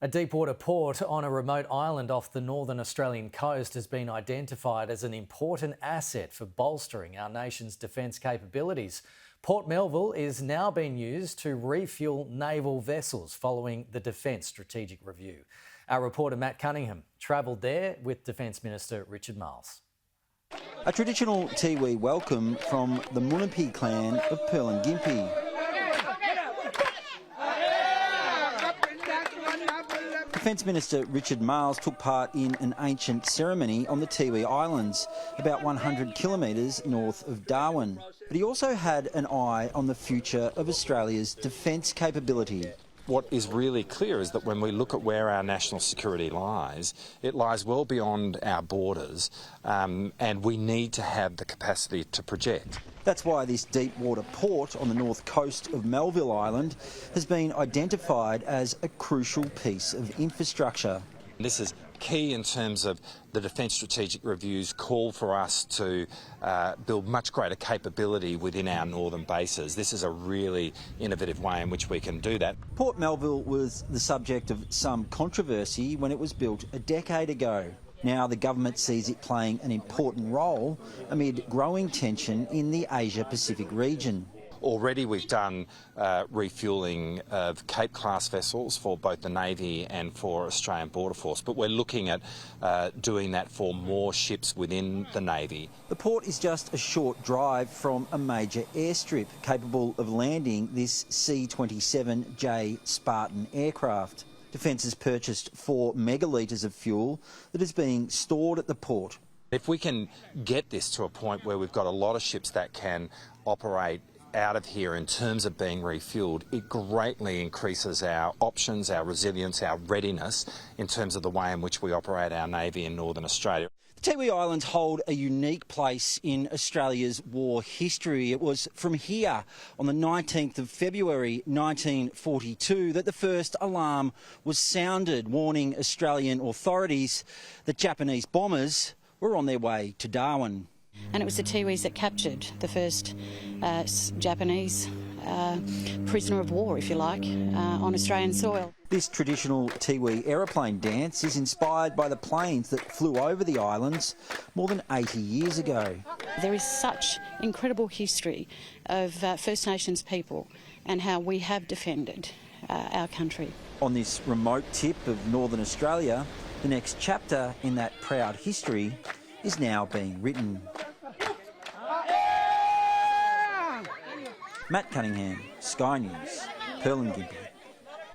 A deepwater port on a remote island off the northern Australian coast has been identified as an important asset for bolstering our nation's defence capabilities. Port Melville is now being used to refuel naval vessels following the Defence Strategic Review. Our reporter Matt Cunningham travelled there with Defence Minister Richard Marles. A traditional Tiwi welcome from the Munapi clan of Perlingimpi. Defence Minister Richard Marles took part in an ancient ceremony on the Tiwi Islands, about 100 kilometres north of Darwin. But he also had an eye on the future of Australia's defence capability. What is really clear is that when we look at where our national security lies, it lies well beyond our borders, and we need to have the capacity to project. That's why this deepwater port on the north coast of Melville Island has been identified as a crucial piece of infrastructure. This is key in terms of the Defence Strategic Review's call for us to build much greater capability within our northern bases. This is a really innovative way in which we can do that. Port Melville was the subject of some controversy when it was built a decade ago. Now the government sees it playing an important role amid growing tension in the Asia-Pacific region. Already we've done refuelling of Cape-class vessels for both the Navy and for Australian Border Force, but we're looking at doing that for more ships within the Navy. The port is just a short drive from a major airstrip capable of landing this C-27J Spartan aircraft. Defence has purchased 4 megalitres of fuel that is being stored at the port. If we can get this to a point where we've got a lot of ships that can operate out of here in terms of being refuelled, it greatly increases our options, our resilience, our readiness in terms of the way in which we operate our Navy in Northern Australia. The Tiwi Islands hold a unique place in Australia's war history. It was from here on the 19th of February 1942 that the first alarm was sounded, warning Australian authorities that Japanese bombers were on their way to Darwin. And it was the Tiwis that captured the first Japanese prisoner of war, if you like, on Australian soil. This traditional Tiwi aeroplane dance is inspired by the planes that flew over the islands more than 80 years ago. There is such incredible history of First Nations people and how we have defended our country. On this remote tip of Northern Australia, the next chapter in that proud history is now being written. Matt Cunningham, Sky News, Perlingimpi.